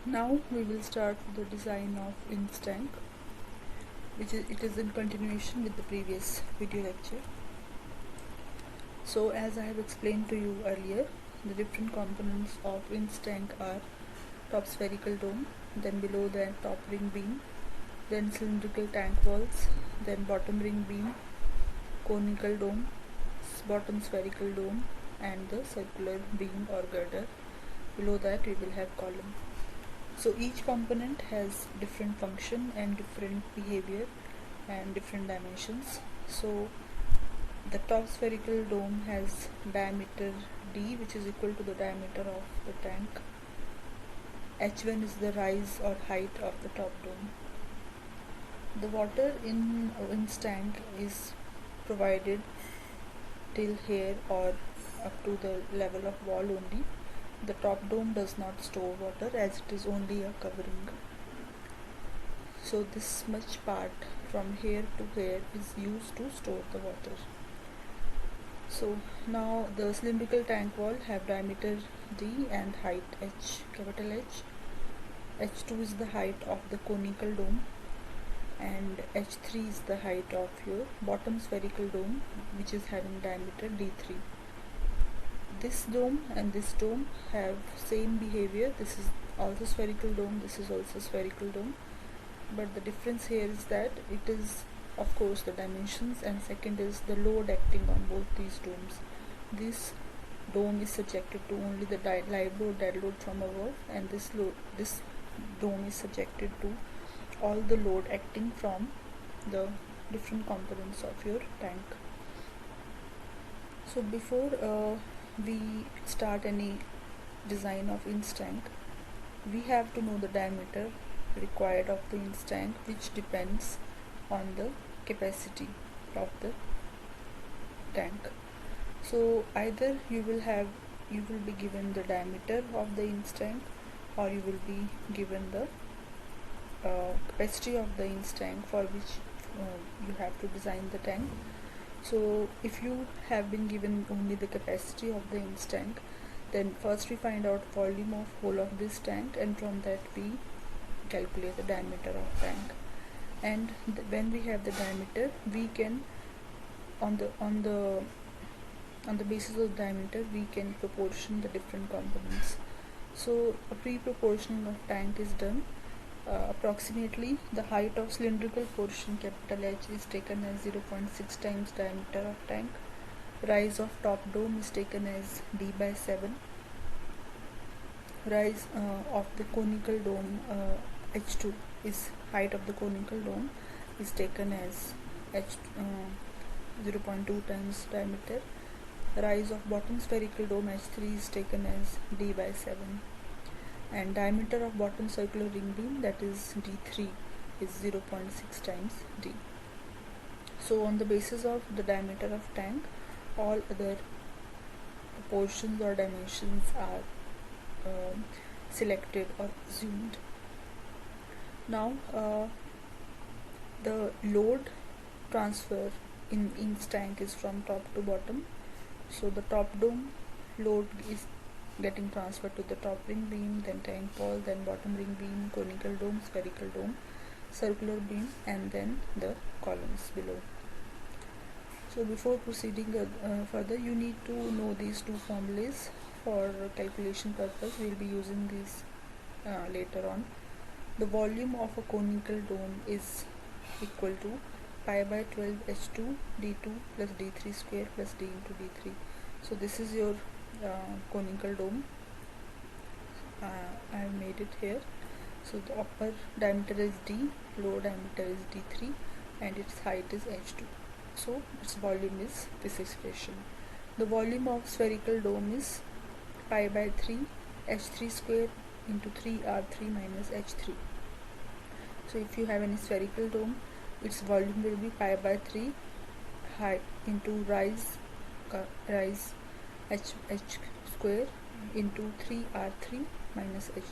Now we will start the design of INS tank, it is in continuation with the previous video lecture. So as I have explained to you earlier, the different components of INS tank are top spherical dome, then below that top ring beam, then cylindrical tank walls, then bottom ring beam, conical dome, bottom spherical dome, and the circular beam or girder. Below that we will have column. So each component has different function and different behavior and different dimensions. So the top spherical dome has diameter d, which is equal to the diameter of the tank. H1 is the rise or height of the top dome. The water in INS tank is provided till here or up to the level of wall only. The top dome does not store water as it is only a covering. So this much part from here to here is used to store the water. So now the cylindrical tank wall have diameter d and height h, capital H. H2 is the height of the conical dome and H3 is the height of your bottom spherical dome, which is having diameter d3. This dome and this dome have same behavior. This is also spherical dome, this is also spherical dome, but the difference here is that it is of course the dimensions, and second is the load acting on both these domes. This dome is subjected to only the live load, dead load from above, and this dome is subjected to all the load acting from the different components of your tank. So before we start any design of INS tank, we have to know the diameter required of the INS tank, which depends on the capacity of the tank. So either you will be given the diameter of the INS tank, or you will be given the capacity of the INS tank for which you have to design the tank. So if you have been given only the capacity of the INS tank, then first we find out volume of whole of this tank, and from that we calculate the diameter of tank. And when we have the diameter, we can on the basis of diameter we can proportion the different components. So a pre-proportioning of tank is done. Approximately the height of cylindrical portion, capital H, is taken as 0.6 times diameter of tank. Rise of top dome is taken as d by 7. Rise of the conical dome, H2 is height of the conical dome, is taken as H 0.2 times diameter. Rise of bottom spherical dome, H3, is taken as d by 7. And diameter of bottom circular ring beam, that is d3, is 0.6 times d. So on the basis of the diameter of tank, all other proportions or dimensions are selected or assumed. Now the load transfer in INS tank is from top to bottom. So the top dome load is getting transferred to the top ring beam, then tank wall, then bottom ring beam, conical dome, spherical dome, circular beam, and then the columns below. So before proceeding further, you need to know these two formulas for calculation purpose. We will be using these later on. The volume of a conical dome is equal to pi by 12 H2 d2 plus d3 square plus d into d3. So this is your conical dome. I have made it here. So the upper diameter is d, lower diameter is d3, and its height is h2. So its volume is this expression. The volume of spherical dome is pi by 3 h3 square into 3r3 minus h3. So if you have any spherical dome, its volume will be pi by 3 height into rise h square into 3r3 minus h,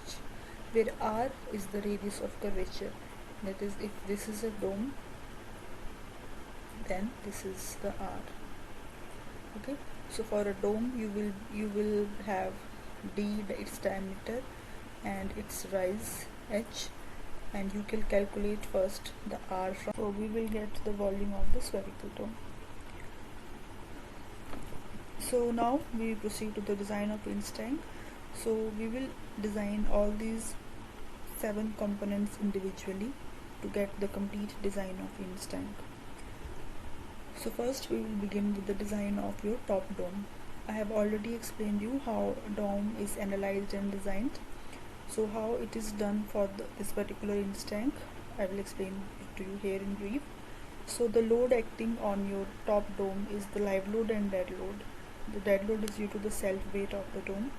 where r is the radius of curvature. That is, if this is a dome, then this is the r. Okay, so for a dome you will have d, its diameter, and its rise h, and you can calculate first the r from, so we will get the volume of the spherical dome. So now we proceed to the design of Prince tank. So we will design all these 7 components individually to get the complete design of Prince tank. So first we will begin with the design of your top dome. I have already explained you how dome is analyzed and designed. So how it is done for this particular Prince tank, I will explain it to you here in brief. So the load acting on your top dome is the live load and dead load. The dead load is due to the self weight of the dome.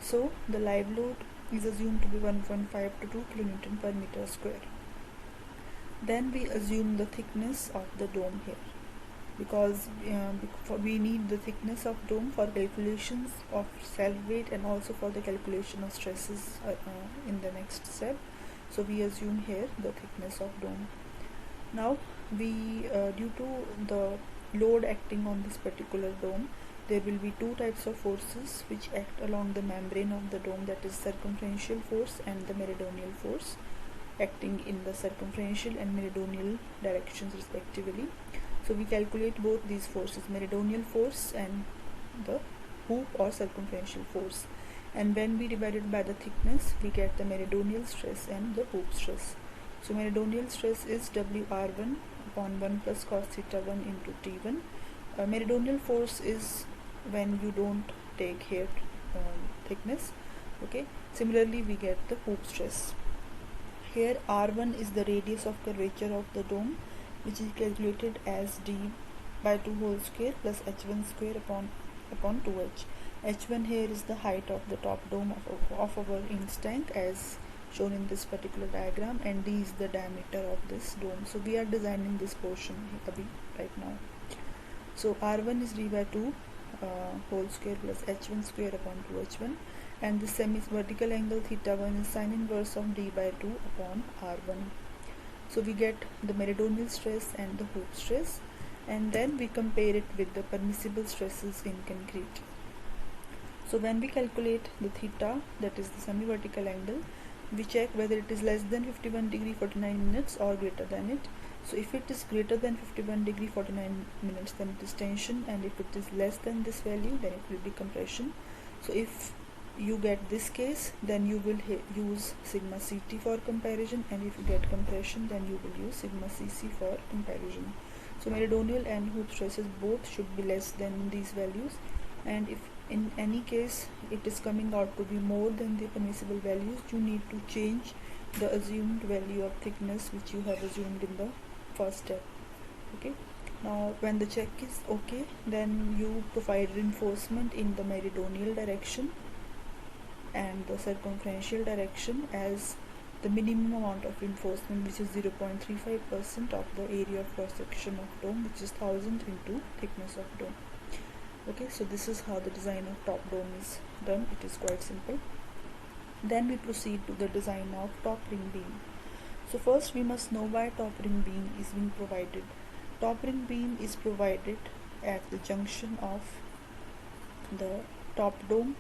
So the live load is assumed to be 1.5 to 2 kN per meter square. Then we assume the thickness of the dome here, because we need the thickness of dome for calculations of self weight and also for the calculation of stresses in the next step. So we assume here the thickness of dome. Now we due to the load acting on this particular dome, there will be 2 types of forces which act along the membrane of the dome, that is circumferential force and the meridional force, acting in the circumferential and meridional directions respectively. So we calculate both these forces, meridional force and the hoop or circumferential force, and when we divide it by the thickness, we get the meridional stress and the hoop stress. So meridional stress is WR1 upon 1 plus cos theta 1 into T1. Meridional force is when you don't take here thickness. Okay. Similarly, we get the hoop stress. Here R1 is the radius of curvature of the dome, which is calculated as d by 2 whole square plus h1 square upon 2h. h1 here is the height of the top dome of our Prince tank as shown in this particular diagram, and d is the diameter of this dome. So we are designing this portion right now. So R1 is d by 2 whole square plus h1 square upon 2h1, and the semi-vertical angle theta 1 is sine inverse of d by 2 upon R1. So we get the meridional stress and the hoop stress, and then we compare it with the permissible stresses in concrete. So when we calculate the theta, that is the semi-vertical angle, we check whether it is less than 51 degree 49 minutes or greater than it. So if it is greater than 51 degree 49 minutes, then it is tension, and if it is less than this value, then it will be compression. So if you get this case, then you will use sigma CT for comparison, and if you get compression, then you will use sigma CC for comparison. So meridional and hoop stresses both should be less than these values, and if in any case it is coming out to be more than the permissible values, you need to change the assumed value of thickness which you have assumed in the first step. Okay. Now when the check is okay, then you provide reinforcement in the meridional direction and the circumferential direction as the minimum amount of reinforcement, which is 0.35% of the area of cross section of dome, which is 1000 into thickness of dome. Okay, so this is how the design of top dome is done. It is quite simple. Then we proceed to the design of top ring beam. So first we must know why top ring beam is being provided. Top ring beam is provided at the junction of the top dome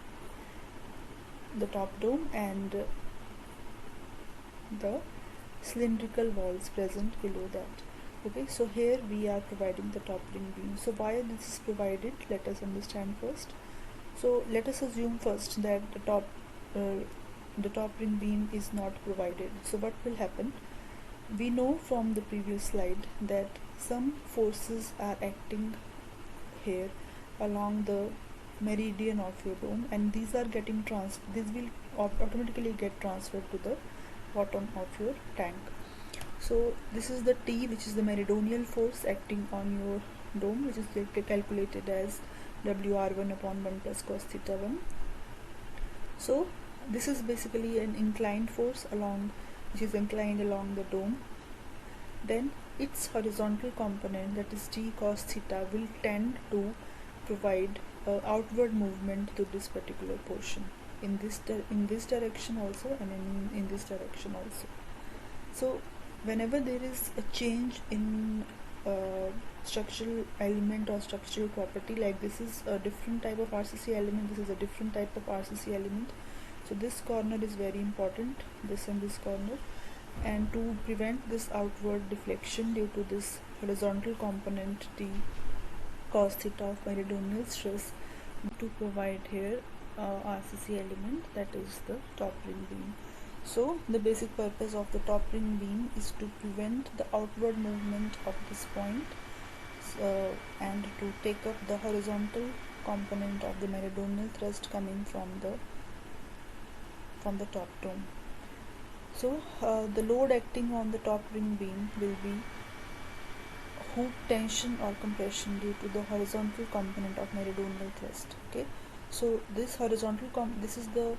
and the cylindrical walls present below that. Okay, so here we are providing the top ring beam. So why this is provided, let us understand first. So let us assume first that the top ring beam is not provided. So what will happen? We know from the previous slide that some forces are acting here along the meridian of your dome, and these are getting these will automatically get transferred to the bottom of your tank. So this is the T, which is the meridional force acting on your dome, which is calculated as WR1 upon 1 plus cos theta 1. So this is basically an inclined force which is inclined along the dome. Then its horizontal component, that is T cos theta, will tend to provide outward movement to this particular portion in this direction also, and in this direction also. So whenever there is a change in structural element or structural property, like this is a different type of RCC element, this is a different type of RCC element, So this corner is very important, this and this corner, and to prevent this outward deflection due to this horizontal component T cos theta of meridional stress, to provide here RCC element, that is the top ring beam. So the basic purpose of the top ring beam is to prevent the outward movement of this point and to take up the horizontal component of the meridional thrust coming from the top dome. So the load acting on the top ring beam will be hoop tension or compression due to the horizontal component of meridional thrust. Okay, so this horizontal this is the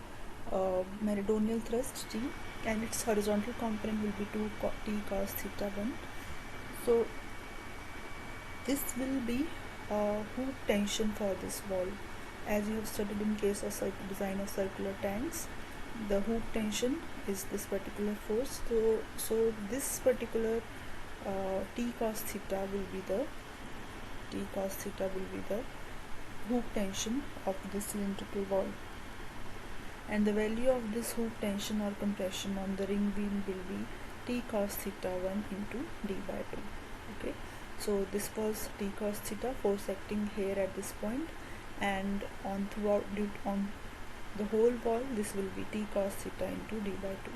meridional thrust T, and its horizontal component will be 2 T cos theta 1. So this will be hoop tension for this wall. As you have studied in case of design of circular tanks, the hoop tension is this particular force. So this particular T cos theta will be the hoop tension of the cylindrical wall, and the value of this hoop tension or compression on the ring beam will be T cos theta 1 into D by 2. Okay, so this was T cos theta, force acting here at this point, and on the whole wall this will be T cos theta into D by 2.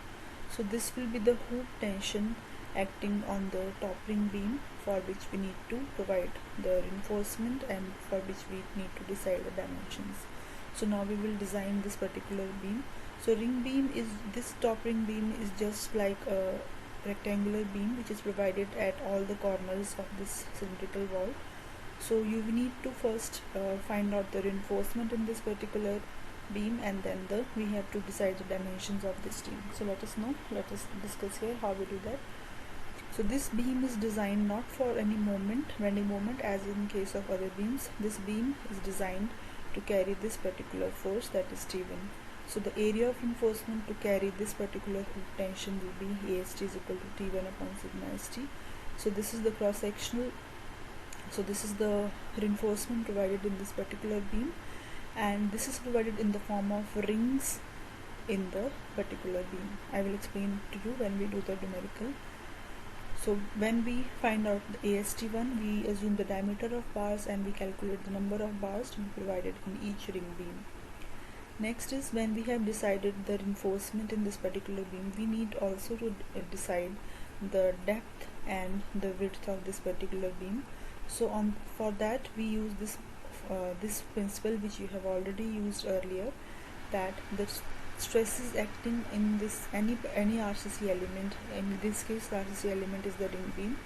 So this will be the hoop tension acting on the top ring beam, for which we need to provide the reinforcement and for which we need to decide the dimensions. So now we will design this particular beam. So ring beam is, this top ring beam is just like a rectangular beam which is provided at all the corners of this cylindrical wall. So you need to first find out the reinforcement in this particular beam, and then we have to decide the dimensions of this beam. So let us discuss here how we do that. So this beam is designed not for any bending moment as in case of other beams. This beam is designed to carry this particular force, that is T1. So the area of reinforcement to carry this particular hoop tension will be AST is equal to T1 upon sigma ST. So this is the cross sectional. So this is the reinforcement provided in this particular beam, and this is provided in the form of rings in the particular beam. I will explain to you when we do the numerical. So when we find out the AST1, we assume the diameter of bars and we calculate the number of bars to be provided in each ring beam. Next is, when we have decided the reinforcement in this particular beam, we need also to decide the depth and the width of this particular beam. So for that we use this principle which you have already used earlier, that the stresses acting in this any RCC element, in this case the RCC element is the ring beam,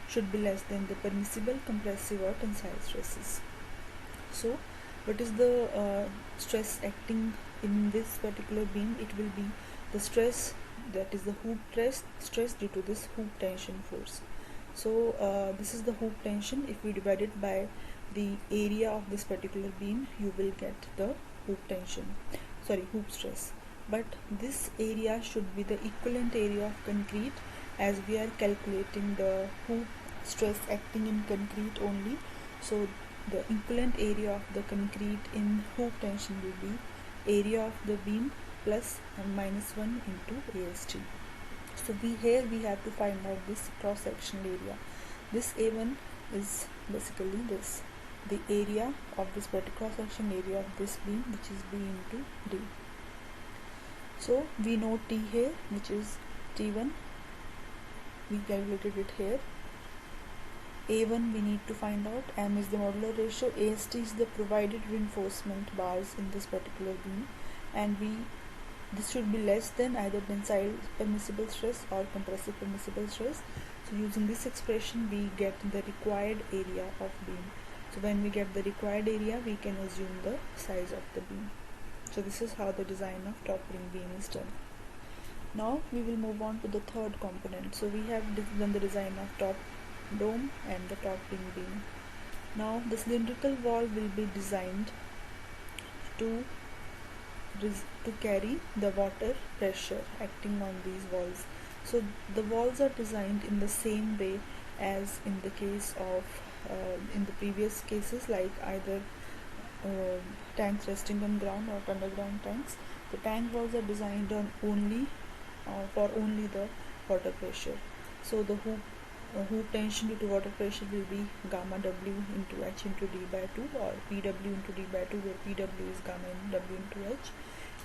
should be less than the permissible compressive or tensile stresses. So what is the stress acting in this particular beam? It will be the stress, that is the hoop stress due to this hoop tension force. So this is the hoop tension. If we divide it by the area of this particular beam, you will get the hoop stress. But this area should be the equivalent area of concrete, as we are calculating the hoop stress acting in concrete only. So the equivalent area of the concrete in hoop tension will be area of the beam plus and minus 1 into AST. So here we have to find out this cross sectional area. This A1 is basically this, the area of this particular cross section area of this beam, which is B into D. So we know T here, which is T1, we calculated it here. A1 we need to find out, M is the modular ratio, AST is the provided reinforcement bars in this particular beam, and this should be less than either tensile permissible stress or compressive permissible stress. So using this expression we get the required area of beam. So when we get the required area, we can assume the size of the beam. So this is how the design of top ring beam is done. Now we will move on to the third component. So we have done the design of top dome and the top ring beam. Now the cylindrical wall will be designed to carry the water pressure acting on these walls. So the walls are designed in the same way as in the case of in the previous cases, like either tanks resting on ground or underground tanks. The tank walls are designed on only for only the water pressure. So the hoop tension due to water pressure will be gamma W into H into D by 2, or PW into D by 2, where PW is gamma and W into H.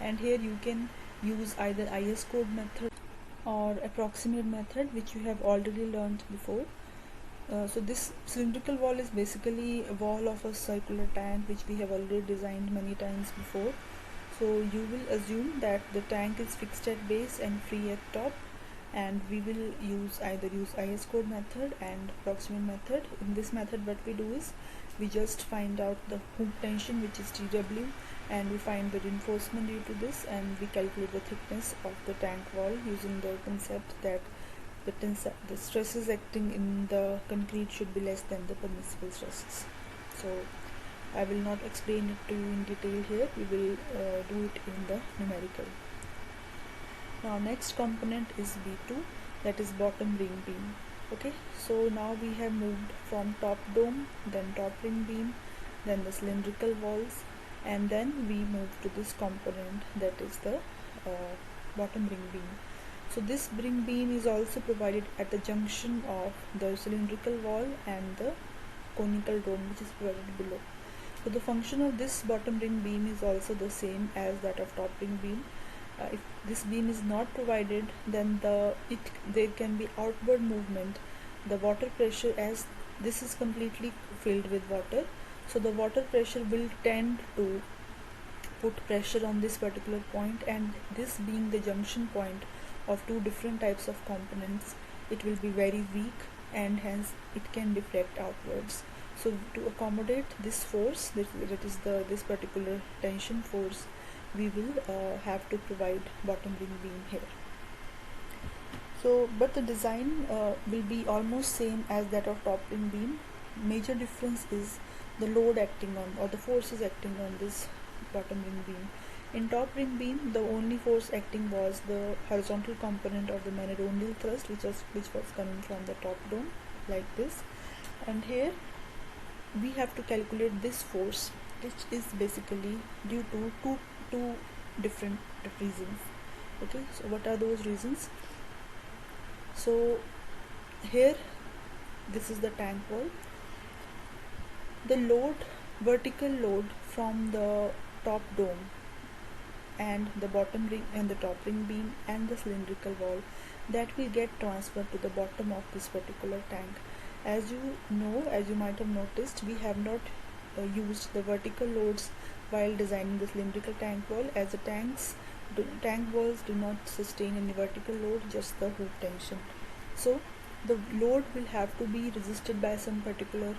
And here you can use either IS code method or approximate method, which you have already learned before. So this cylindrical wall is basically a wall of a circular tank, which we have already designed many times before. So you will assume that the tank is fixed at base and free at top, and we will either use IS code method and approximate method. In this method, what we do is we just find out the hoop tension, which is TW, and we find the reinforcement due to this, and we calculate the thickness of the tank wall using the concept that the stresses acting in the concrete should be less than the permissible stresses. So I will not explain it to you in detail here, we will do it in the numerical. Now next component is B2, that is bottom ring beam. Okay, so now we have moved from top dome, then top ring beam, then the cylindrical walls, and then we move to this component, that is the bottom ring beam. So this ring beam is also provided at the junction of the cylindrical wall and the conical dome, which is provided below. So the function of this bottom ring beam is also the same as that of top ring beam. If this beam is not provided, then there can be outward movement. The water pressure, as this is completely filled with water, so the water pressure will tend to put pressure on this particular point, and this being the junction point of two different types of components, it will be very weak, and hence it can deflect outwards. So to accommodate this force, that is this particular tension force, we will have to provide bottom ring beam here. So but the design will be almost same as that of top ring beam. Major difference is the load acting on, or the forces acting on this bottom ring beam. In top ring beam, the only force acting was the horizontal component of the Manadonial thrust, which was coming from the top dome, like this. And here we have to calculate this force, which is basically due to two different reasons. Okay, so what are those reasons? So here, this is the tank wall. The vertical load from the top dome and the bottom ring and the top ring beam and the cylindrical wall, that will get transferred to the bottom of this particular tank. As you know, as you might have noticed, we have not used the vertical loads while designing the cylindrical tank wall, as the tank walls do not sustain any vertical load, just the hoop tension. So the load will have to be resisted by some particular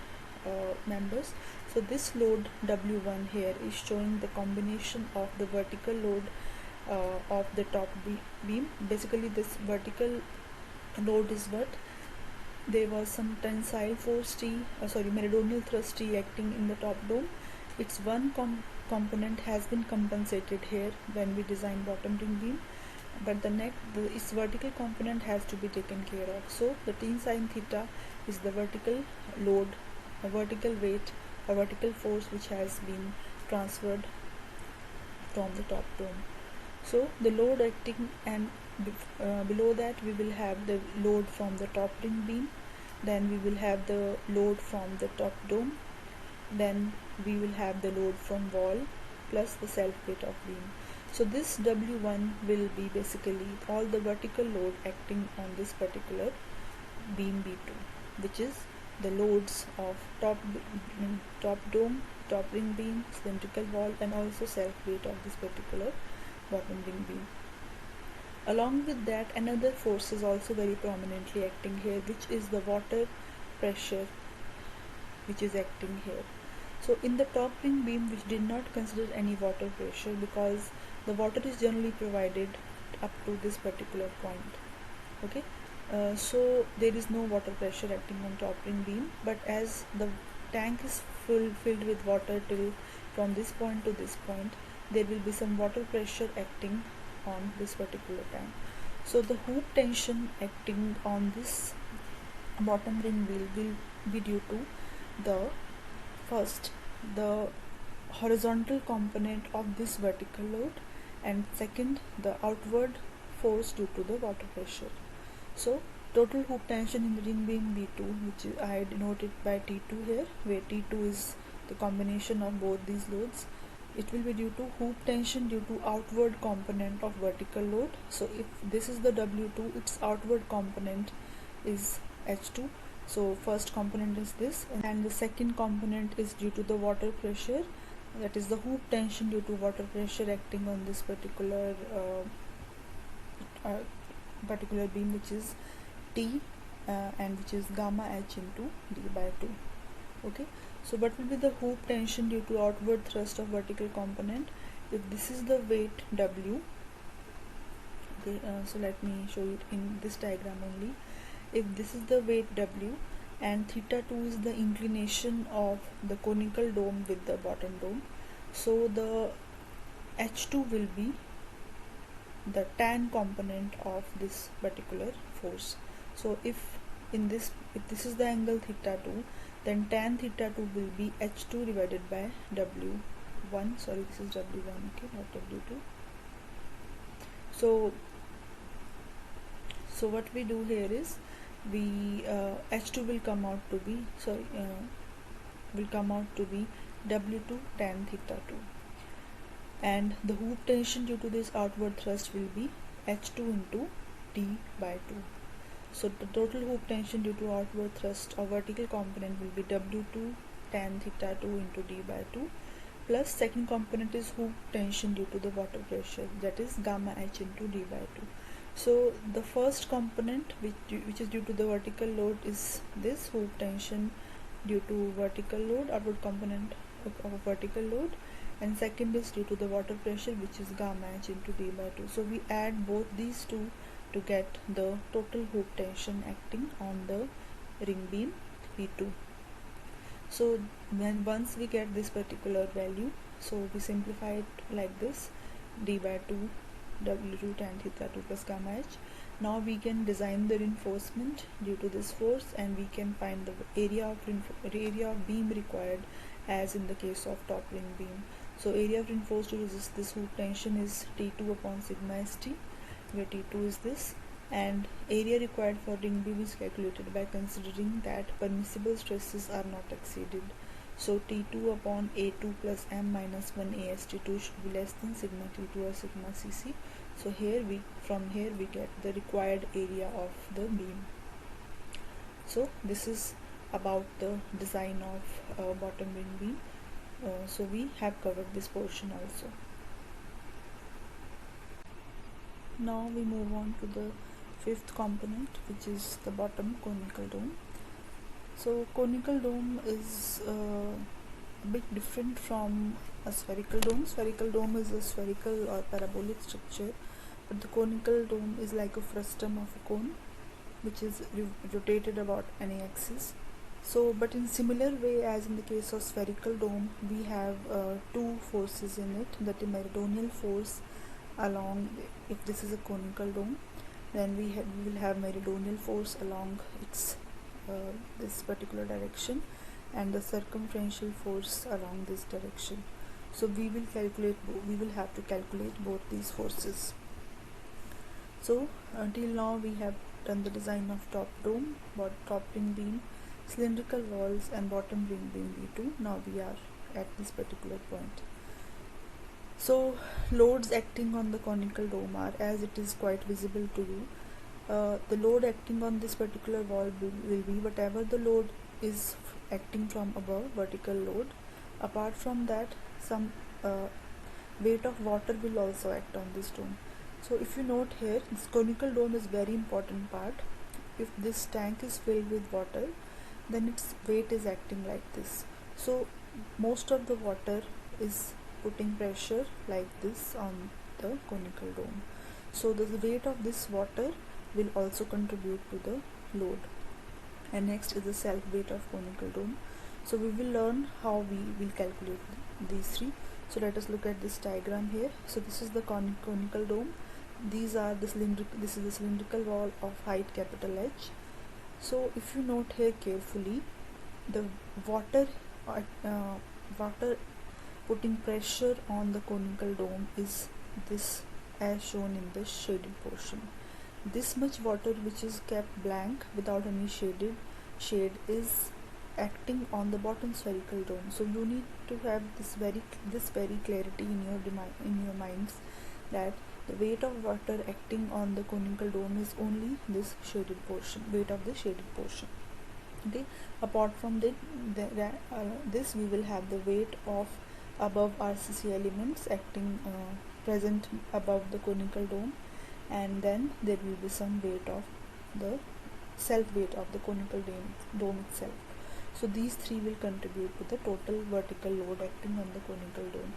members. So this load W1 here is showing the combination of the vertical load of the top beam. Basically this vertical load is what? There was some tensile force T, Manadonial thrust T acting in the top dome. Its one component has been compensated here when we design bottom ring beam, but its vertical component has to be taken care of. So the T sin theta is the vertical load, a vertical weight, a vertical force which has been transferred from the top dome. So the load acting, and below that we will have the load from the top ring beam, then we will have the load from the top dome, then we will have the load from wall plus the self weight of beam. So this W1 will be basically all the vertical load acting on this particular beam B2, which is the loads of top dome, top ring beam, cylindrical wall, and also self weight of this particular bottom ring beam. Along with that, another force is also very prominently acting here, which is the water pressure, which is acting here. So in the top ring beam, which did not consider any water pressure, because the water is generally provided up to this particular point. Okay, so there is no water pressure acting on top ring beam, but as the tank is filled with water till from this point to this point, there will be some water pressure acting on this particular tank. So the hoop tension acting on this bottom ring will be due to the horizontal component of this vertical load and second the outward force due to the water pressure. So total hoop tension in the ring beam B2, which is, I denoted by T2 here, where T2 is the combination of both these loads. It will be due to hoop tension due to outward component of vertical load. So if this is the W2, its outward component is H2. So first component is this, and the second component is due to the water pressure, that is the hoop tension due to water pressure acting on this particular beam, which is T and which is gamma H into D by 2. Okay, so what will be the hoop tension due to outward thrust of vertical component? If this is the weight W, okay, so let me show it in this diagram only. If this is the weight W and theta 2 is the inclination of the conical dome with the bottom dome, so the H2 will be the tan component of this particular force. So if this is the angle theta 2, then tan theta 2 will be H2 divided by W1. Sorry, this is W1, okay, not W2. So what we do here is we H2 will come out to be W2 tan theta 2, and the hoop tension due to this outward thrust will be H2 into D by 2. So the total hoop tension due to outward thrust of vertical component will be W2 tan theta 2 into D by 2, plus second component is hoop tension due to the water pressure, that is gamma H into D by 2. So the first component which is due to the vertical load is this hoop tension due to vertical load, outward component of a vertical load, and second is due to the water pressure, which is gamma H into D by 2. So we add both these two to get the total hoop tension acting on the ring beam P2. So when once we get this particular value, so we simplify it like this: D by 2 W2 tan theta 2 plus gamma H. Now we can design the reinforcement due to this force, and we can find the area of beam required, as in the case of top ring beam. So area of reinforced to resist this hoop tension is T2 upon sigma St, where T2 is this, and area required for ring beam is calculated by considering that permissible stresses are not exceeded. So T2 upon A2 plus M minus 1 AST2 should be less than sigma T2 or sigma Cc. So from here we get the required area of the beam. So this is about the design of bottom ring beam. So we have covered this portion also. Now we move on to the fifth component, which is the bottom conical dome. So conical dome is a bit different from a spherical dome. Spherical dome is a spherical or parabolic structure, but the conical dome is like a frustum of a cone, which is rotated about any axis. So, but in similar way as in the case of spherical dome, we have two forces in it, that is meridional force along, if this is a conical dome, then we will have meridional force along its this particular direction, and the circumferential force along this direction. So we will have to calculate both these forces. So until now we have done the design of top dome, top ring beam, cylindrical walls, and bottom ring beam B2. Now we are at this particular point. So loads acting on the conical dome are, as it is quite visible to you, the load acting on this particular wall will be whatever the load is acting from above, vertical load. Apart from that, some weight of water will also act on this dome. So if you note here, this conical dome is very important part. If this tank is filled with water, then its weight is acting like this. So most of the water is putting pressure like this on the conical dome. So the weight of this water will also contribute to the load. And next is the self weight of conical dome. So we will learn how we will calculate these three. So let us look at this diagram here. So this is the conical dome. This is the cylindrical wall of height capital H. So if you note here carefully, the water putting pressure on the conical dome is this as shown in the shaded portion. This much water which is kept blank without any shade is acting on the bottom spherical dome. So you need to have this very clarity in your minds, that the weight of water acting on the conical dome is only this shaded portion, weight of the shaded portion. Okay, apart from this we will have the weight of above RCC elements acting present above the conical dome, and then there will be some weight of the self weight of the conical dome itself. So these three will contribute to the total vertical load acting on the conical dome.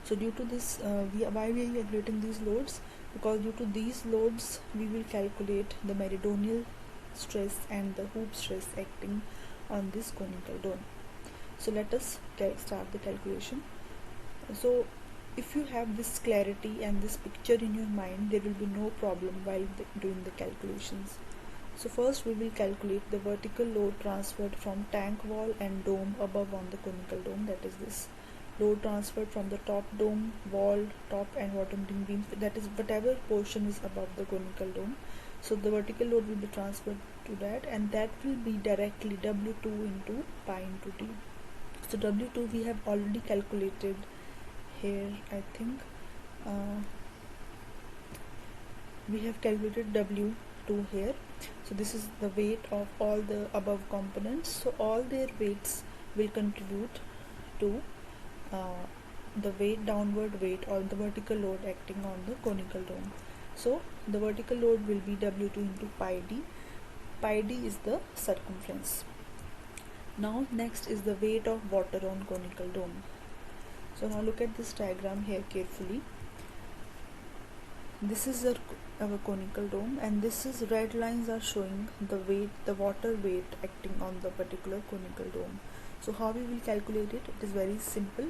So due to this, why we are calculating these loads? Because due to these loads we will calculate the meridional stress and the hoop stress acting on this conical dome. So let us start the calculation. So if you have this clarity and this picture in your mind, there will be no problem while doing the calculations. So first we will calculate the vertical load transferred from tank wall and dome above on the conical dome, that is this load transferred from the top dome, wall, top and bottom beams, that is whatever portion is above the conical dome. So the vertical load will be transferred to that, and that will be directly W2 into pi into D. So W2 we have already calculated here, I think we have calculated W2 here. So this is the weight of all the above components, so all their weights will contribute to the downward weight or the vertical load acting on the conical dome. So the vertical load will be W2 into pi D. Pi D is the circumference. Now next is the weight of water on conical dome. So now look at this diagram here carefully. This is our conical dome, and this is red lines are showing the water weight acting on the particular conical dome. So how we will calculate it? It is very simple.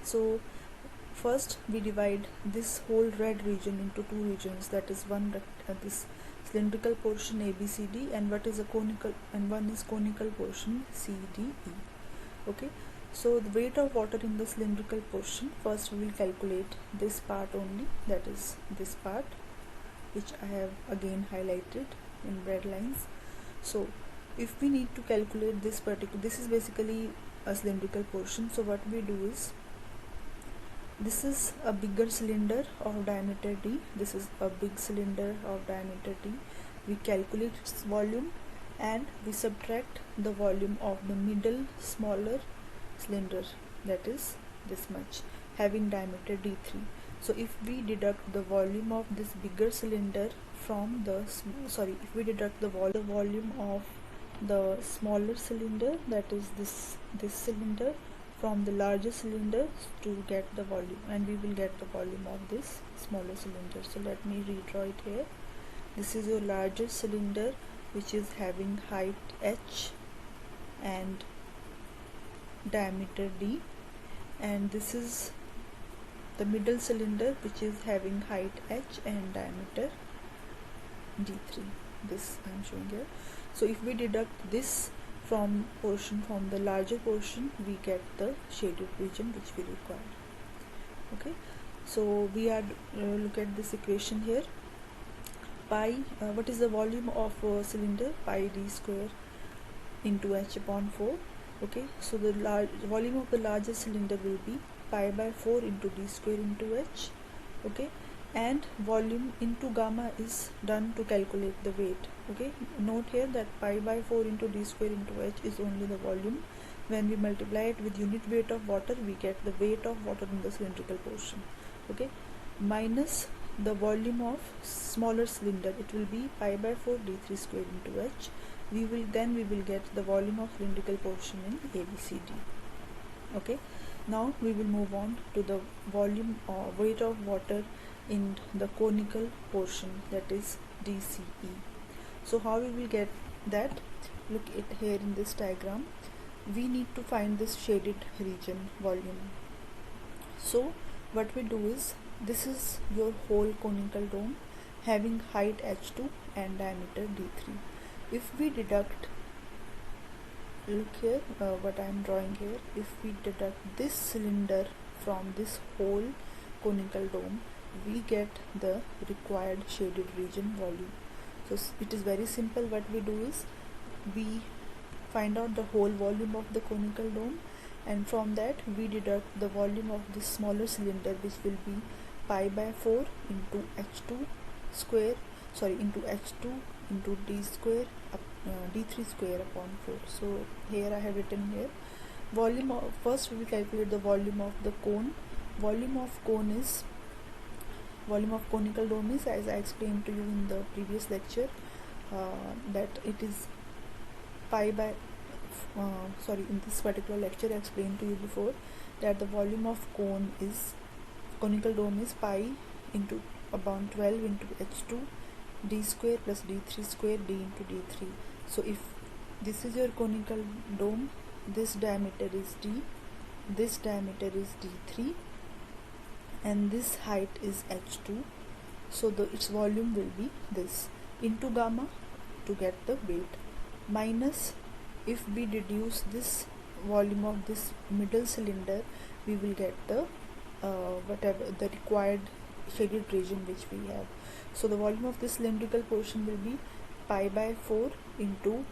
So first we divide this whole red region into two regions, that is this cylindrical portion ABCD, and what is a conical, and one is conical portion CDE. Okay, so the weight of water in the cylindrical portion, first we will calculate this part only, that is this part which I have again highlighted in red lines. So if we need to calculate this is basically a cylindrical portion. So what we do is, this is a bigger cylinder of diameter D, this is a big cylinder of diameter D. We calculate its volume and we subtract the volume of the middle smaller cylinder, that is this much, having diameter D3. So if we deduct the volume of this bigger cylinder from the if we deduct the volume of the smaller cylinder, that is this cylinder, from the larger cylinder to get the volume, and we will get the volume of this smaller cylinder. So let me redraw it here. This is your larger cylinder which is having height h and diameter D, and this is the middle cylinder which is having height h and diameter D3. This I am showing here. So if we deduct this portion from the larger portion, we get the shaded region which we require. Okay, so we are look at this equation here. Pi, what is the volume of a cylinder? Pi D square into h upon 4. Okay, so the volume of the larger cylinder will be pi by 4 into D square into h. Okay, and volume into gamma is done to calculate the weight. Okay, note here that pi by 4 into D square into h is only the volume. When we multiply it with unit weight of water, we get the weight of water in the cylindrical portion. Okay, minus the volume of smaller cylinder, it will be pi by 4 D3 square into h. We will get the volume of cylindrical portion in ABCD. Okay, now we will move on to the volume or weight of water in the conical portion, that is DCE. So how we will get that? Look at here in this diagram. We need to find this shaded region volume. So what we do is, this is your whole conical dome having height h2 and diameter d3. If we deduct, look here what I am drawing here, if we deduct this cylinder from this whole conical dome, we get the required shaded region volume. So it is very simple. What we do is we find out the whole volume of the conical dome, and from that we deduct the volume of this smaller cylinder, which will be pi by 4 into h2 square, into h2 into d square d3 square upon 4. So here I have written here volume of, first we will calculate the volume of the cone. Volume of conical dome is, as I explained to you in the previous lecture, that it is pi by in this particular lecture I explained to you before that the volume of conical dome is pi into upon 12 into h2 d square plus d3 square d into d3. So if this is your conical dome, this diameter is d, this diameter is d3, and this height is h2, so its volume will be this, into gamma to get the weight, minus, if we deduce this volume of this middle cylinder, we will get the whatever the required shaded region which we have. So the volume of this cylindrical portion will be pi by 4 into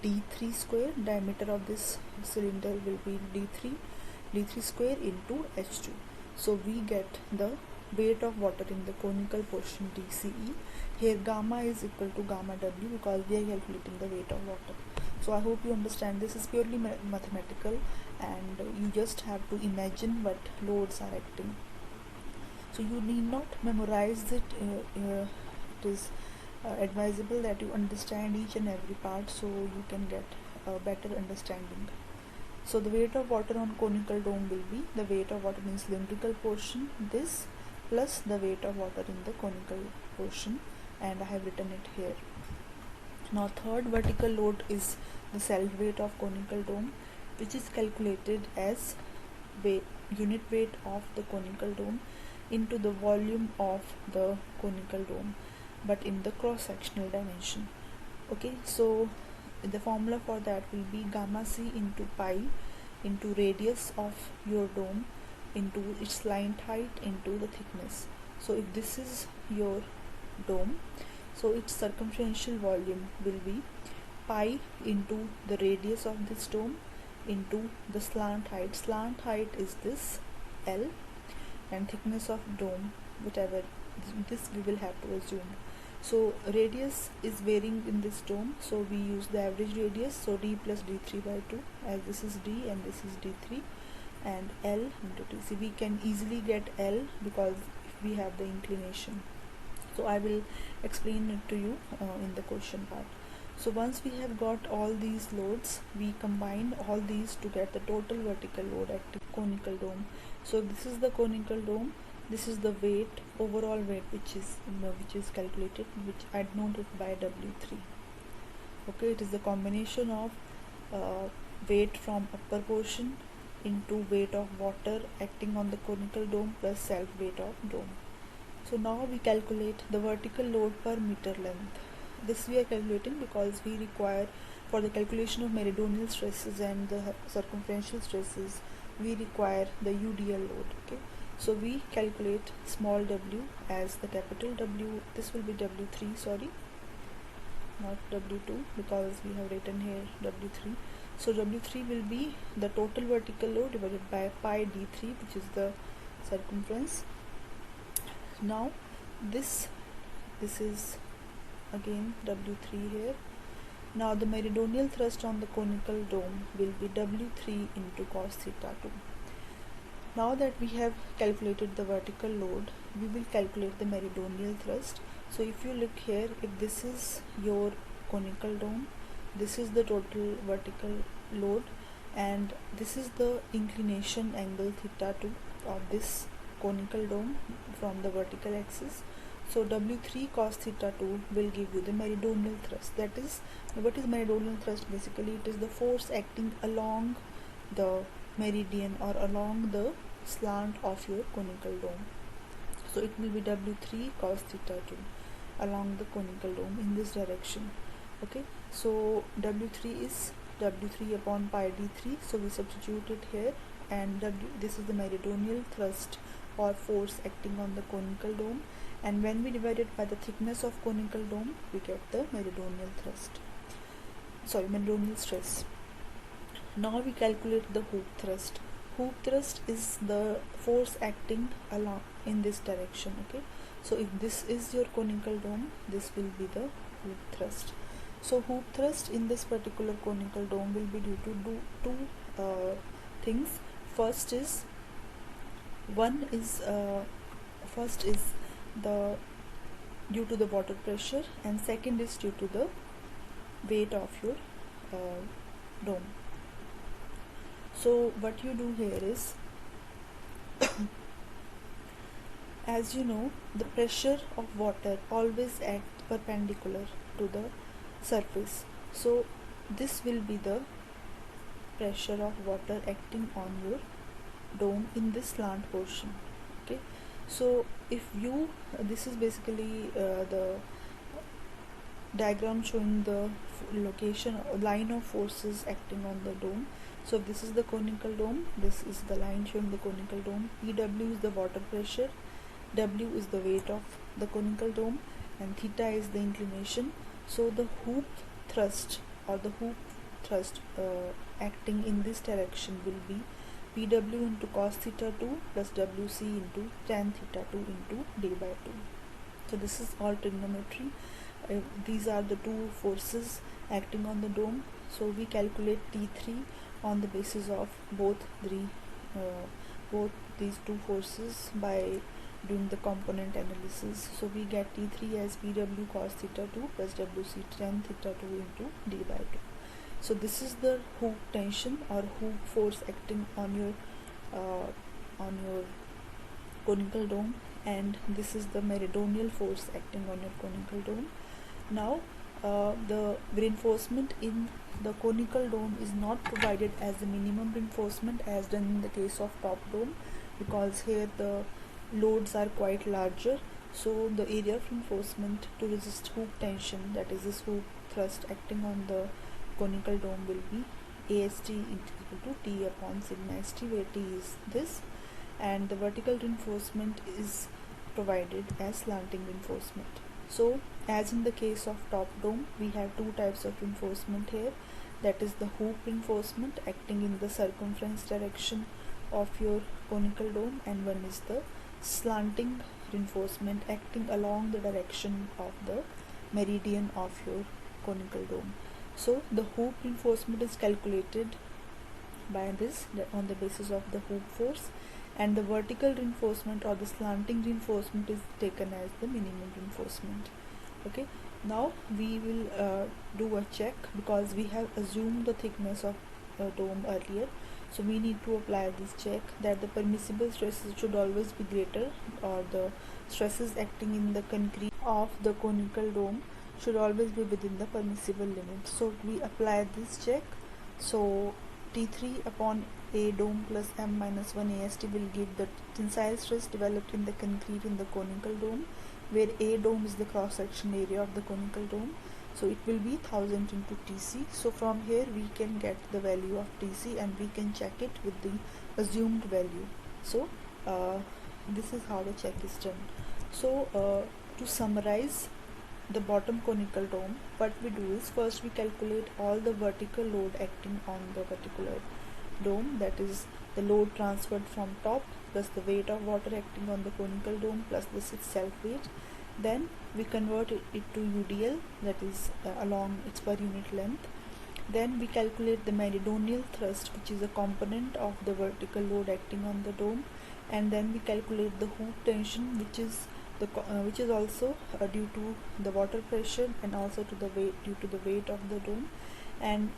d3 square, diameter of this cylinder will be d3 square into h2. So we get the weight of water in the conical portion DCE. Here gamma is equal to gamma W because we are calculating the weight of water. So I hope you understand. This is purely mathematical, and you just have to imagine what loads are acting. So you need not memorize it. It is advisable that you understand each and every part so you can get a better understanding. So the weight of water on conical dome will be the weight of water in cylindrical portion, this, plus the weight of water in the conical portion, and I have written it here. Now third vertical load is the self weight of conical dome, which is calculated as unit weight of the conical dome into the volume of the conical dome, but in the cross sectional dimension. Okay, so the formula for that will be gamma c into pi into radius of your dome into its line height into the thickness. So if this is your dome, so its circumferential volume will be pi into the radius of this dome into the slant height. Slant height is this L, and thickness of dome, whatever this we will have to assume. So radius is varying in this dome, so we use the average radius, so d plus d3 by 2, as this is d and this is d3, and L into t. See, we can easily get L because if we have the inclination. So I will explain it to you in the question part. So once we have got all these loads, we combine all these to get the total vertical load at the conical dome. So this is the conical dome, this is the weight, overall weight which is calculated, which I denoted by W3. Okay, it is the combination of weight from upper portion into weight of water acting on the conical dome plus self weight of dome. So now we calculate the vertical load per meter length. This we are calculating because we require, for the calculation of meridional stresses and the circumferential stresses, we require the UDL load. Okay, so we calculate small w as the capital W. This will be W3, sorry, not W2, because we have written here W3. So W3 will be the total vertical load divided by pi d3, which is the circumference. Now this is again W3 here. Now the meridional thrust on the conical dome will be W3 into cos theta 2. Now that we have calculated the vertical load, we will calculate the meridional thrust. So if you look here, if this is your conical dome, this is the total vertical load, and this is the inclination angle theta 2 of this conical dome from the vertical axis. So W3 cos theta 2 will give you the meridional thrust. That is, what is meridional thrust? Basically, it is the force acting along the meridian or along the slant of your conical dome. So it will be W3 cos theta 2 along the conical dome in this direction. Okay, so W3 is W3 upon pi d3, so we substitute it here, and W, this is the meridional thrust or force acting on the conical dome, and when we divide it by the thickness of conical dome, we get the meridional stress. Now we calculate the hoop thrust. Hoop thrust is the force acting along in this direction. Okay, so if this is your conical dome, this will be the hoop thrust. So hoop thrust in this particular conical dome will be due to two things. First is the due to the water pressure, and second is due to the weight of your dome. So what you do here is, as you know, the pressure of water always acts perpendicular to the surface. So this will be the pressure of water acting on your dome in this slant portion. Okay, so if you this is basically the diagram showing the line of forces acting on the dome. So if this is the conical dome, this is the line showing the conical dome. PW is the water pressure, W is the weight of the conical dome, and theta is the inclination. So the hoop thrust acting in this direction will be PW into cos theta 2 plus WC into tan theta 2 into d by 2. So this is all trigonometry. These are the two forces acting on the dome. So we calculate T3 on the basis of both these two forces by doing the component analysis. So we get T3 as PW cos theta 2 plus WC tan theta 2 into d by 2. So this is the hoop tension or hoop force acting on your conical dome, and this is the meridional force acting on your conical dome. Now the reinforcement in the conical dome is not provided as the minimum reinforcement as done in the case of top dome, because here the loads are quite larger. So the area of reinforcement to resist hoop tension, that is this hoop thrust acting on the conical dome, will be AST equal to T upon sigma ST, where T is this, and the vertical reinforcement is provided as slanting reinforcement. So as in the case of top dome, we have two types of reinforcement here, that is the hoop reinforcement acting in the circumference direction of your conical dome, and one is the slanting reinforcement acting along the direction of the meridian of your conical dome. So the hoop reinforcement is calculated by this on the basis of the hoop force, and the vertical reinforcement or the slanting reinforcement is taken as the minimum reinforcement. Okay, now we will do a check, because we have assumed the thickness of the dome earlier. So we need to apply this check that the permissible stresses should always be greater, or the stresses acting in the concrete of the conical dome should always be within the permissible limit. So we apply this check. So T3 upon A dome plus M minus 1 AST will give the tensile stress developed in the concrete in the conical dome, where A dome is the cross section area of the conical dome. So it will be 1000 into Tc. So from here we can get the value of Tc, and we can check it with the assumed value. So this is how the check is done. So to summarize the bottom conical dome, what we do is, first we calculate all the vertical load acting on the particular dome, that is the load transferred from top plus the weight of water acting on the conical dome plus this itself weight. Then we convert it to UDL, that is along its per unit length. Then we calculate the meridional thrust, which is a component of the vertical load acting on the dome, and then we calculate the hoop tension, which is also due to the water pressure and also to the weight, due to the weight of the dome. And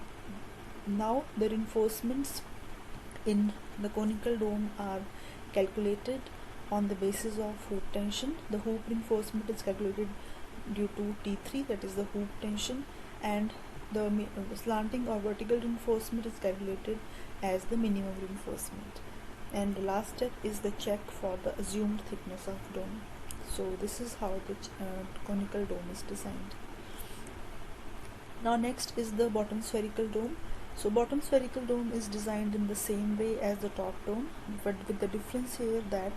now the reinforcements in the conical dome are calculated on the basis of hoop tension. The hoop reinforcement is calculated due to T3, that is the hoop tension, and the slanting or vertical reinforcement is calculated as the minimum reinforcement. And the last step is the check for the assumed thickness of dome. So this is how the conical dome is designed. Now next is the bottom spherical dome. So bottom spherical dome is designed in the same way as the top dome, but with the difference here that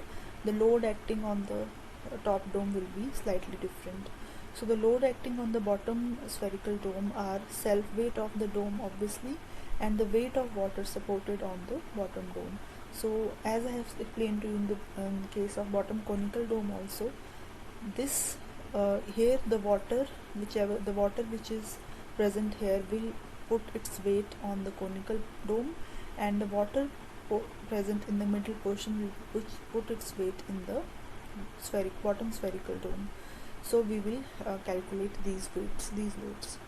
the load acting on the top dome will be slightly different. So the load acting on the bottom spherical dome are self weight of the dome obviously, and the weight of water supported on the bottom dome. So as I have explained to you in the case of bottom conical dome also, this here the water which is present here will put its weight on the conical dome, and the water present in the middle portion will put its weight in the bottom spherical dome. So we will calculate these loads.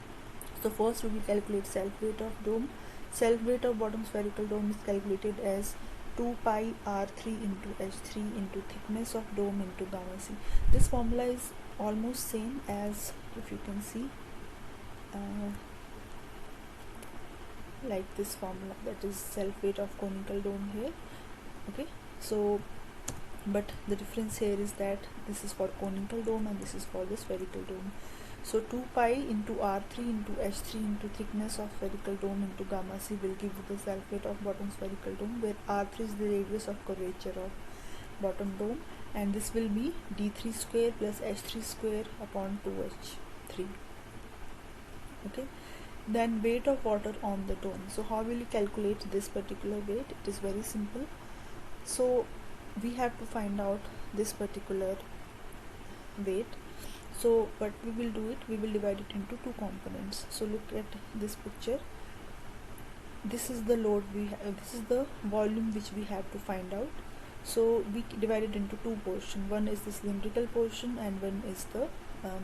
So first we will calculate self weight of dome. Self weight of bottom spherical dome is calculated as 2 pi r3 into h3 into thickness of dome into gamma c. This formula is almost same as, if you can see, like this formula, that is self weight of conical dome here. Okay, so but the difference here is that this is for conical dome and this is for the spherical dome. So 2 pi into r3 into h3 into thickness of spherical dome into gamma c will give you the self weight of bottom spherical dome, where r3 is the radius of curvature of bottom dome, and this will be d3 square plus h3 square upon 2h3. Okay, then weight of water on the dome. So how will you calculate this particular weight? It is very simple. So we have to find out this particular weight. So what we will do, we will divide it into two components. So look at this picture. This is the load this is the volume which we have to find out. So we divide it into two portions. One is the cylindrical portion and one is the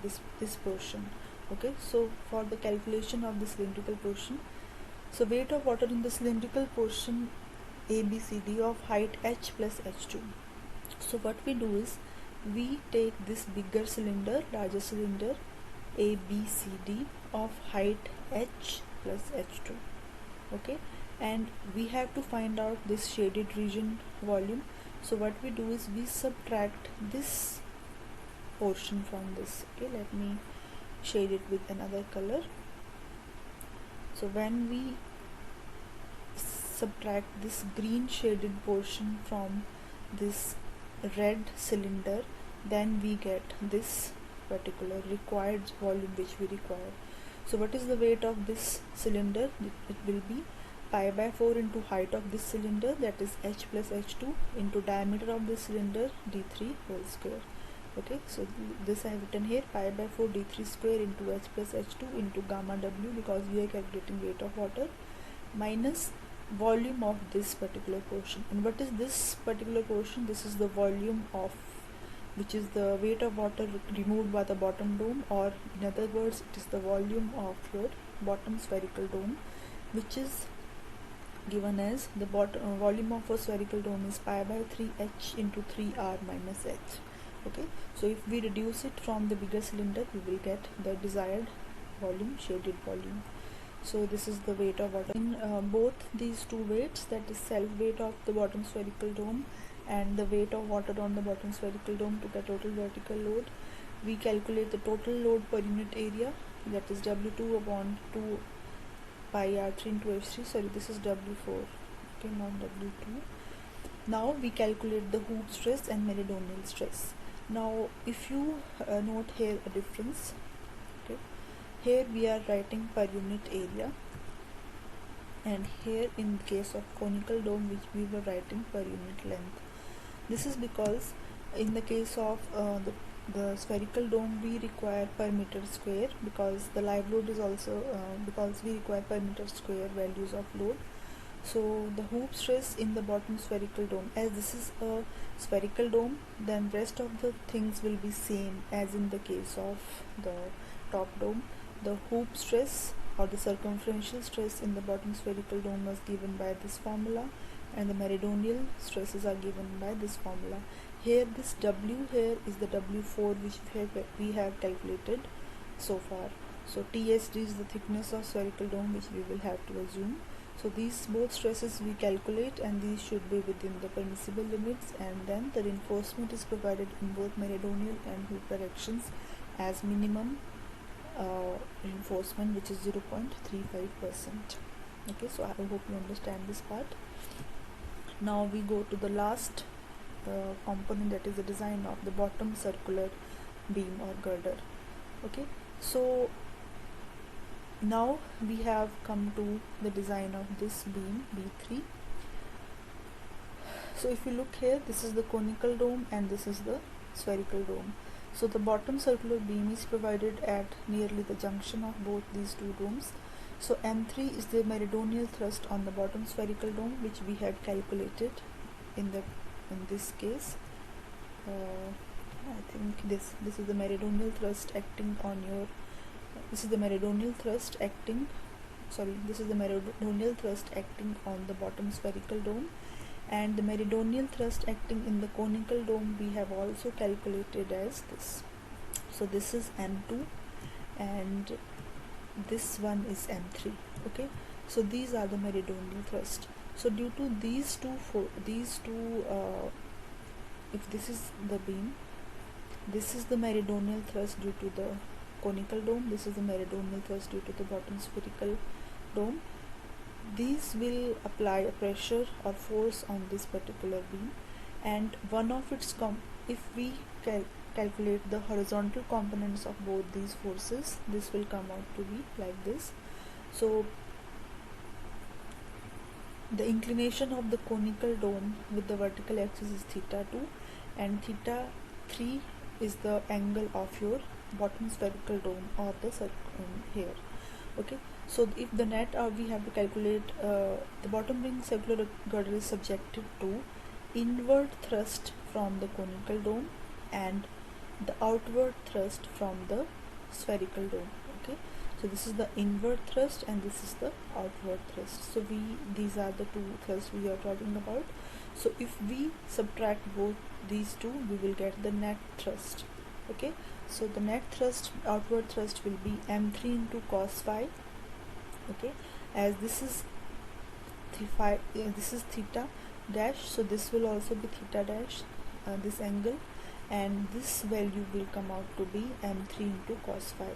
this portion. Okay, so for the calculation of the cylindrical portion, so weight of water in the cylindrical portion ABCD of height h plus h2. So what we do is we take this bigger cylinder, larger cylinder ABCD of height h plus h2. Okay, and we have to find out this shaded region volume. So what we do is we subtract this portion from this. Okay, let me shade it with another color. So when we subtract this green shaded portion from this red cylinder, then we get this particular required volume which we require. So what is the weight of this cylinder? It will be pi by 4 into height of this cylinder, that is h plus h2, into diameter of this cylinder d3 whole square. Okay, so this I have written here, pi by 4 d3 square into h plus h2 into gamma w, because we are calculating weight of water, minus volume of this particular portion. And what is this particular portion? This is the volume of, which is the weight of water removed by the bottom dome, or in other words it is the volume of your bottom spherical dome, which is given as the volume of a spherical dome is pi by 3h into 3r minus h. Okay, so if we reduce it from the bigger cylinder, we will get the desired volume, shaded volume. So this is the weight of water. In both these two weights, that is self weight of the bottom spherical dome and the weight of water on the bottom spherical dome, to the total vertical load, we calculate the total load per unit area, that is W2 upon 2 pi R3 into H3. Sorry, this is W4. Okay, not W2. Now we calculate the hoop stress and meridional stress. Now if you note here a difference, okay, here we are writing per unit area, and here in case of conical dome which we were writing per unit length. This is because in the case of the spherical dome we require per meter square, because the live load is also because we require per meter square values of load. So the hoop stress in the bottom spherical dome, as this is a spherical dome, then rest of the things will be same as in the case of the top dome. The hoop stress or the circumferential stress in the bottom spherical dome was given by this formula, and the meridional stresses are given by this formula. Here this W here is the W4 which we have calculated so far. So TSD is the thickness of spherical dome which we will have to assume. So these both stresses we calculate, and these should be within the permissible limits, and then the reinforcement is provided in both meridional and hoop directions as minimum reinforcement, which is 0.35%. Okay, so I hope you understand this part. Now we go to the last component, that is the design of the bottom circular beam or girder. Okay, so now we have come to the design of this beam B3. So if you look here, this is the conical dome and this is the spherical dome. So the bottom circular beam is provided at nearly the junction of both these two domes. So M3 is the meridional thrust on the bottom spherical dome, which we had calculated in this case. I think this is the meridional thrust acting on your. This is the meridional thrust acting. This is the meridional thrust acting on the bottom spherical dome, and the meridional thrust acting in the conical dome we have also calculated as this. So this is M2 and this one is M3. Okay, so these are the meridional thrust. So due to these two if this is the beam, this is the meridional thrust due to the conical dome, this is the meridional thrust due to the bottom spherical dome. These will apply a pressure or force on this particular beam, and one of its if we calculate the horizontal components of both these forces, this will come out to be like this. So the inclination of the conical dome with the vertical axis is θ2, and θ3 is the angle of your bottom spherical dome or the circle here. Okay, so if the net we have to calculate the bottom ring circular girder is subjected to inward thrust from the conical dome and the outward thrust from the spherical dome. Okay, so this is the inward thrust and this is the outward thrust. So these are the two thrusts we are talking about. So if we subtract both these two, we will get the net thrust. Okay, so the net thrust, outward thrust, will be M3 into cos phi. Okay, as this is this is theta dash, so this will also be theta dash, this angle, and this value will come out to be M3 into cos phi.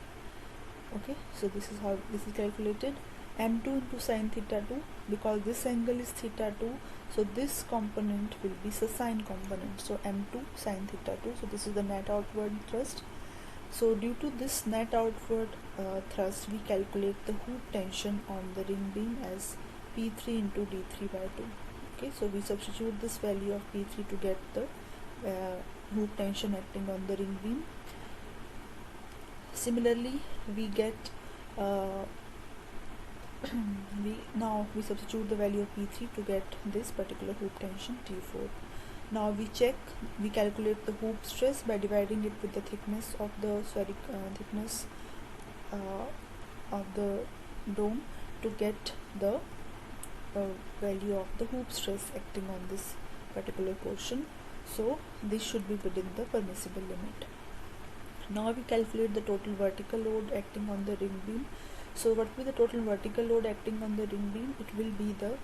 Okay, so this is how this is calculated. M2 into sin theta 2, because this angle is theta 2, so this component will be the sine component, so M2 sin theta 2. So this is the net outward thrust. So due to this net outward thrust, we calculate the hoop tension on the ring beam as P3 into D3 by 2. Okay, so we substitute this value of P3 to get the hoop tension acting on the ring beam. Similarly, we get we substitute the value of P3 to get this particular hoop tension T4. Now we calculate the hoop stress by dividing it with the thickness of the thickness of the dome to get the value of the hoop stress acting on this particular portion. So this should be within the permissible limit. Now we calculate the total vertical load acting on the ring beam. So what will be the total vertical load acting on the ring beam? It will be the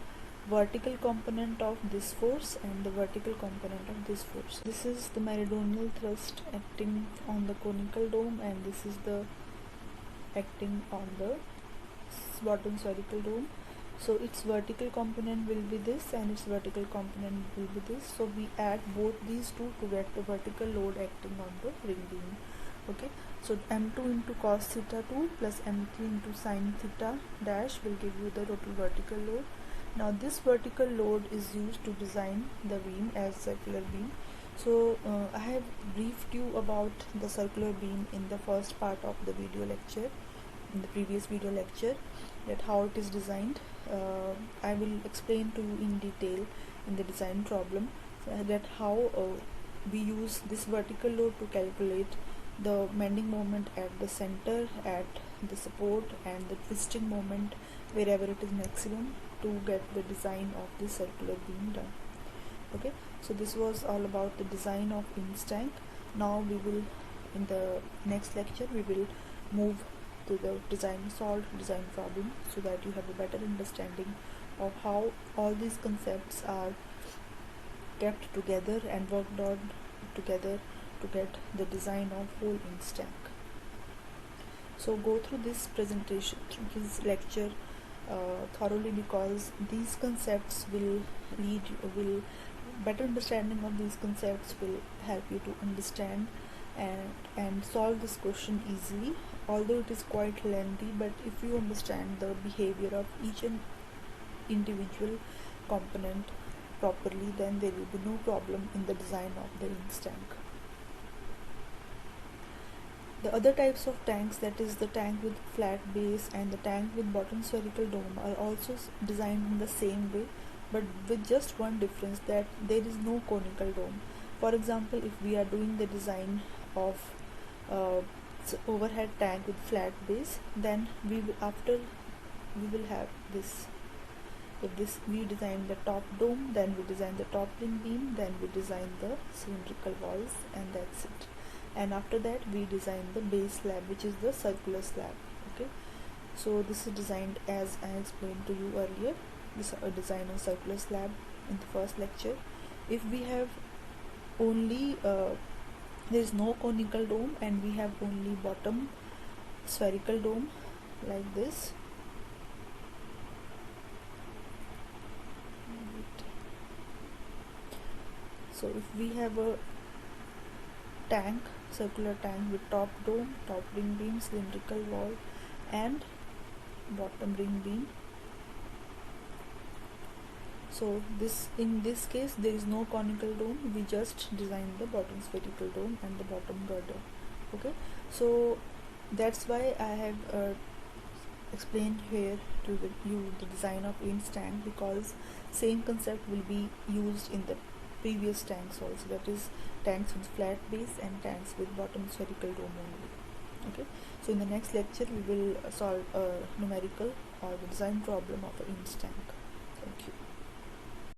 vertical component of this force and the vertical component of this force. This is the meridional thrust acting on the conical dome, and this is the acting on the bottom spherical dome. So its vertical component will be this and its vertical component will be this. So we add both these two to get the vertical load acting on the ring beam. Okay, so M2 into cos theta 2 plus M3 into sin theta dash will give you the total vertical load. Now this vertical load is used to design the beam as circular beam. So I have briefed you about the circular beam in the first part of the video lecture, in the previous video lecture, that how it is designed. I will explain to you in detail in the design problem that how we use this vertical load to calculate the bending moment at the center, at the support, and the twisting moment wherever it is maximum to get the design of the circular beam done. Okay, so this was all about the design of INSTANK. Now we will, in the next lecture, we will move to the solved design problem, so that you have a better understanding of how all these concepts are kept together and worked on together to get the design of whole INSTANK. So go through this presentation, through this lecture thoroughly, because these concepts will better understanding of these concepts will help you to understand and solve this question easily, although it is quite lengthy. But if you understand the behavior of each and individual component properly, then there will be no problem in the design of the rinse tank. The other types of tanks, that is the tank with flat base and the tank with bottom spherical dome, are also designed in the same way, but with just one difference, that there is no conical dome. For example, if we are doing the design of uh, overhead tank with flat base, then after we will have this. If this we design the top dome, then we design the top ring beam, then we design the cylindrical walls, and that's it. And after that we design the base slab, which is the circular slab. Okay, so this is designed as I explained to you earlier. This design of circular slab in the first lecture. If we have only there is no conical dome and we have only bottom spherical dome like this. So if we have a tank, circular tank with top dome, top ring beam, cylindrical wall and bottom ring beam, so in this case there is no conical dome, we just design the bottom spherical dome and the bottom girder. Okay, so that's why I have explained here to you the design of rinse tank, because same concept will be used in the previous tanks also, that is tanks with flat base and tanks with bottom spherical dome only. Okay, so in the next lecture we will solve a numerical or the design problem of a rinse tank. Thank you.